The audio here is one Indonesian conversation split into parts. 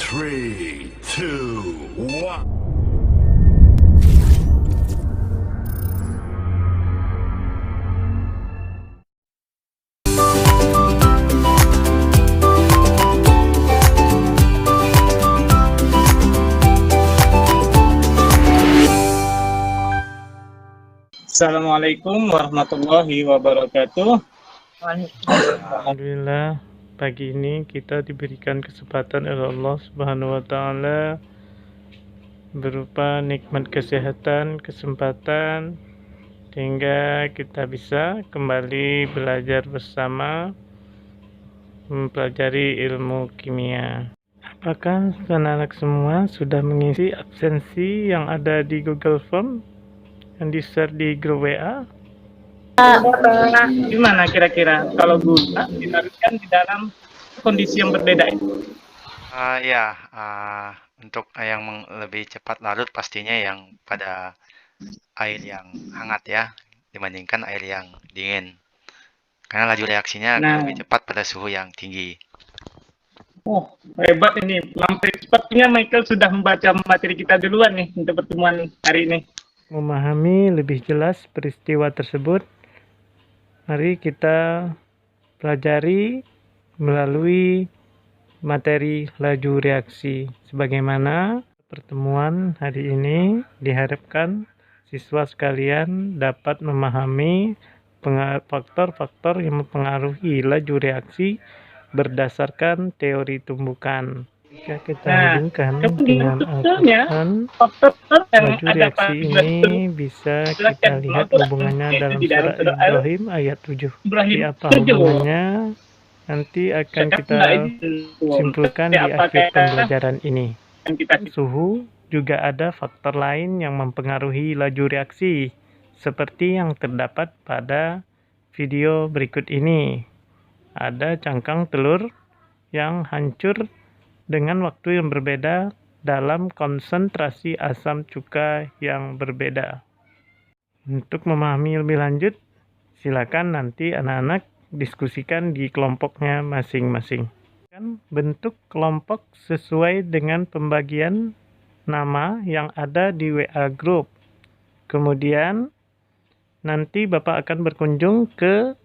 3, 2, 1. Assalamualaikum warahmatullahi wabarakatuh. Alhamdulillah, pagi ini kita diberikan kesempatan oleh Allah Subhanahu wa taala berupa nikmat kesehatan, kesempatan sehingga kita bisa kembali belajar bersama mempelajari ilmu kimia. Apakah anak-anak semua sudah mengisi absensi yang ada di Google Form yang di-share di grup WA? Gimana kira-kira kalau gula dilarutkan di dalam kondisi yang berbeda itu? Untuk yang lebih cepat larut pastinya yang pada air yang hangat ya, dibandingkan air yang dingin. Karena laju reaksinya Nah, lebih cepat pada suhu yang tinggi. hebat ini. Sepertinya Michael sudah membaca materi kita duluan nih untuk pertemuan hari ini. Memahami lebih jelas peristiwa tersebut, mari kita pelajari melalui materi laju reaksi. Sebagaimana pertemuan hari ini diharapkan siswa sekalian dapat memahami faktor-faktor yang mempengaruhi laju reaksi berdasarkan teori tumbukan. Jika kita hubungkan dengan Al-Quran, Faktor yang laju ada reaksi ini bisa kita lihat hubungannya dalam surah Ibrahim ayat 7. Di apa hubungannya nanti akan kita simpulkan di akhir pembelajaran ini. Suhu juga ada faktor lain yang mempengaruhi laju reaksi, seperti yang terdapat pada video berikut ini. Ada cangkang telur yang hancur dengan waktu yang berbeda dalam konsentrasi asam cuka yang berbeda. Untuk memahami lebih lanjut, silakan nanti anak-anak diskusikan di kelompoknya masing-masing. Bentuk kelompok sesuai dengan pembagian nama yang ada di WA Group. Kemudian nanti Bapak akan berkunjung ke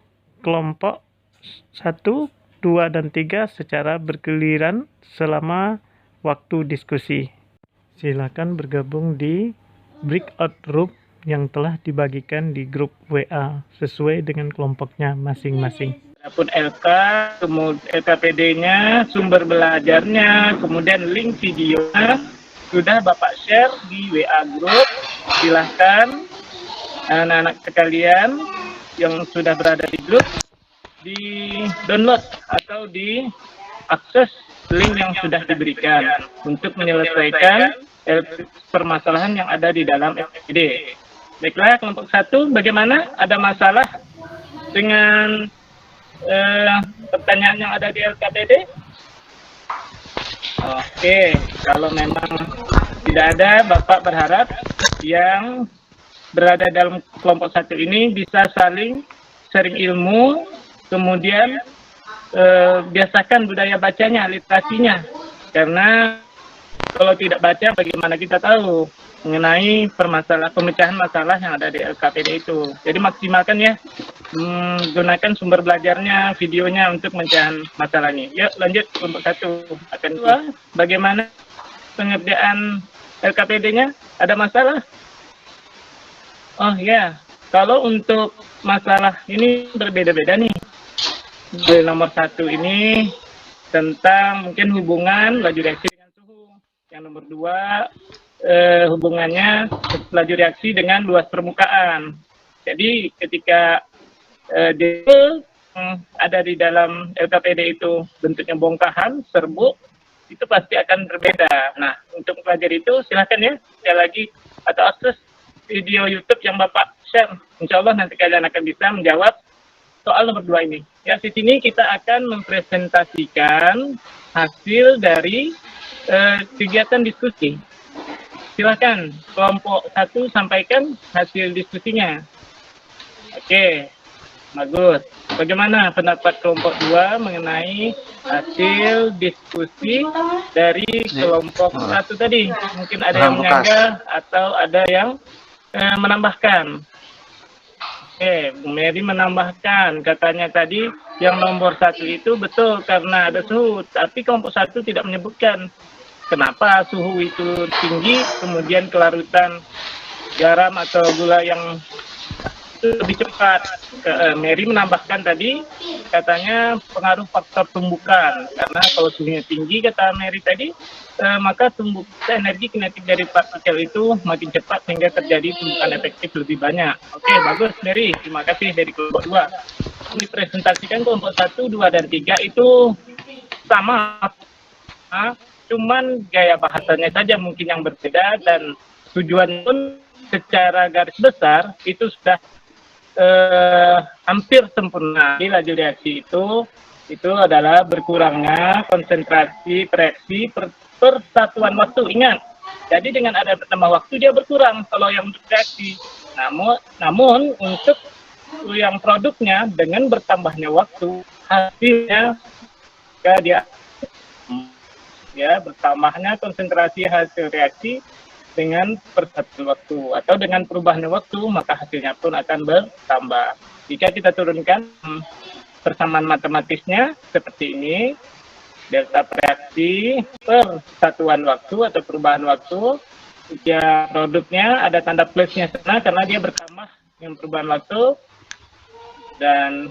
kelompok 1, 2, dan 3 secara bergiliran selama waktu diskusi. Silakan bergabung di breakout room yang telah dibagikan di grup WA sesuai dengan kelompoknya masing-masing. Adapun LK, kemudian LKPD-nya, sumber belajarnya, kemudian link videonya sudah Bapak share di WA Group. Silahkan anak-anak sekalian yang sudah berada di grup di download atau di akses link yang sudah diberikan untuk menyelesaikan permasalahan yang ada di dalam LKPD. Baiklah, kelompok 1, bagaimana? Ada masalah dengan pertanyaan yang ada di LKPD? Oke, kalau memang tidak ada, Bapak berharap yang berada dalam kelompok 1 ini bisa saling sharing ilmu, kemudian biasakan budaya bacanya, literasinya. Karena kalau tidak baca, bagaimana kita tahu mengenai pemecahan masalah yang ada di LKPD itu. Jadi maksimalkan ya, gunakan sumber belajarnya, videonya untuk pemecahan masalahnya. Yuk lanjut, kelompok 1. Akan 2, bagaimana pengerjaan LKPD-nya? Ada masalah? Oh ya, kalau untuk masalah ini berbeda-beda nih. Nomor 1 ini tentang mungkin hubungan laju reaksi dengan suhu. Yang nomor 2 hubungannya laju reaksi dengan luas permukaan. Jadi ketika dia ada di dalam LKPD itu bentuknya bongkahan, serbuk, itu pasti akan berbeda. Nah, untuk mempelajari itu silahkan ya, sekali lagi, atau akses video YouTube yang Bapak share. Insya Allah nanti kalian akan bisa menjawab soal nomor 2 ini. Ya, di sini kita akan mempresentasikan hasil dari kegiatan diskusi. Silakan, kelompok 1 sampaikan hasil diskusinya. Oke, Bagus. Bagaimana pendapat kelompok 2 mengenai hasil diskusi dari kelompok 1 tadi? Mungkin ada yang menyanggah atau ada yang menambahkan. Oke, Bu Mary menambahkan, katanya tadi yang nomor 1 itu betul karena ada suhu, tapi kelompok 1 tidak menyebutkan kenapa suhu itu tinggi, kemudian kelarutan garam atau gula yang lebih cepat. Mary menambahkan tadi, katanya pengaruh faktor tumbukan, karena kalau suhunya tinggi, kata Mary tadi, maka energi kinetik dari partikel itu makin cepat sehingga terjadi tumbukan efektif lebih banyak. Oke, bagus Mary, terima kasih dari kelompok 2. Dipresentasikan kelompok 1, 2, dan 3 itu sama, cuman gaya bahasanya saja mungkin yang berbeda, dan tujuan pun secara garis besar itu sudah hampir sempurna. Di laju reaksi itu adalah berkurangnya konsentrasi reaksi per satuan waktu. Ingat, jadi dengan ada bertambah waktu dia berkurang kalau yang untuk reaksi. Namun untuk yang produknya dengan bertambahnya waktu hasilnya dia bertambahnya konsentrasi hasil reaksi dengan persatuan waktu atau dengan perubahan waktu, maka hasilnya pun akan bertambah. Jika kita turunkan persamaan matematisnya seperti ini, delta reaksi per satuan waktu atau perubahan waktu, ya produknya ada tanda plusnya sana karena dia bertambah dengan perubahan waktu, dan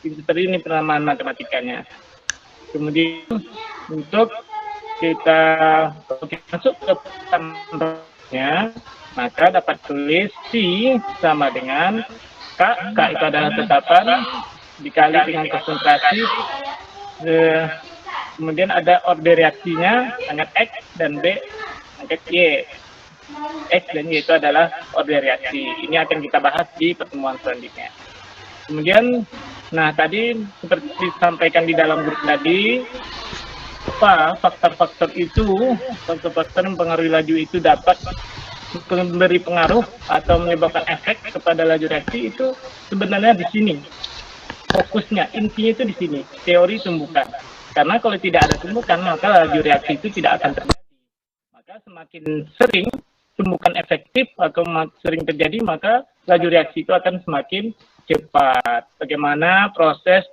seperti ini persamaan matematikanya. Kemudian untuk kita masuk ke persamaan, maka dapat tulis C sama dengan K. K itu adalah tetapan dikali dengan konsentrasi. Kemudian ada order reaksinya sangat X dan B sangat Y. X dan Y itu adalah order reaksi. Ini akan kita bahas di pertemuan selanjutnya. Kemudian, nah tadi seperti disampaikan di dalam grup tadi, faktor-faktor yang mempengaruhi laju itu dapat memberi pengaruh atau menyebabkan efek kepada laju reaksi itu sebenarnya di sini. Fokusnya, intinya itu di sini, teori tumbukan. Karena kalau tidak ada tumbukan, maka laju reaksi itu tidak akan terjadi. Maka semakin sering tumbukan efektif atau sering terjadi, maka laju reaksi itu akan semakin cepat. Bagaimana proses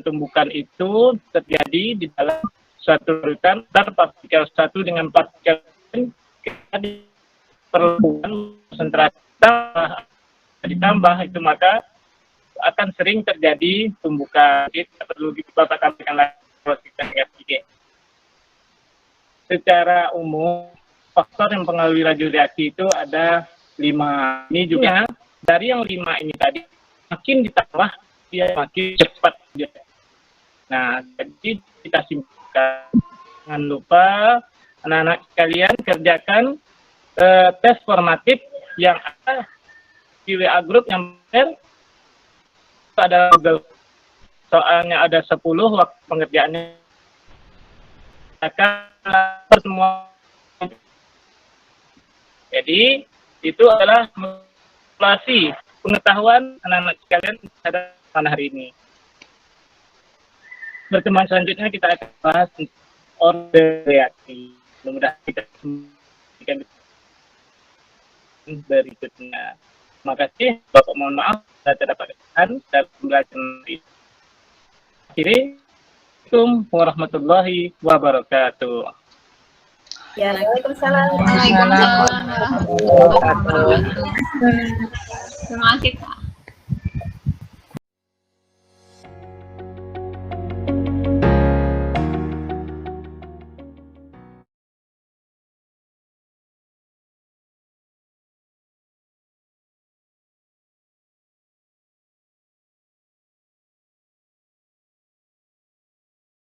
tumbukan itu terjadi di dalam suatu larutan antar partikel satu dengan partikel lain, kita diperlukan konsentrasi ditambah itu, maka akan sering terjadi tumbukan. Kita perlu Bapak sampaikan lagi proses reaksi. Secara umum faktor yang mempengaruhi laju reaksi itu ada 5. Ini juga dari yang 5 ini tadi, makin ditambah dia makin cepat. Nah, jadi kita simpulkan. Jangan lupa anak-anak sekalian kerjakan tes formatif yang ada di WA group yang benar. Ada Google. Soalnya ada 10, waktu pengerjaannya akan semua. Jadi itu adalah simulasi pengetahuan anak-anak sekalian pada hari ini. Pertemuan selanjutnya kita akan bahas order reaksi. Mudah-mudahan kita akan berikutnya. Terima kasih. Bapak mohon maaf saya tidak dapat kesalahan dalam pembelajaran ini. Assalamualaikum warahmatullahi wabarakatuh. Ya, Waalaikumsalam. Waalaikumsalam. Terima kasih, Pak.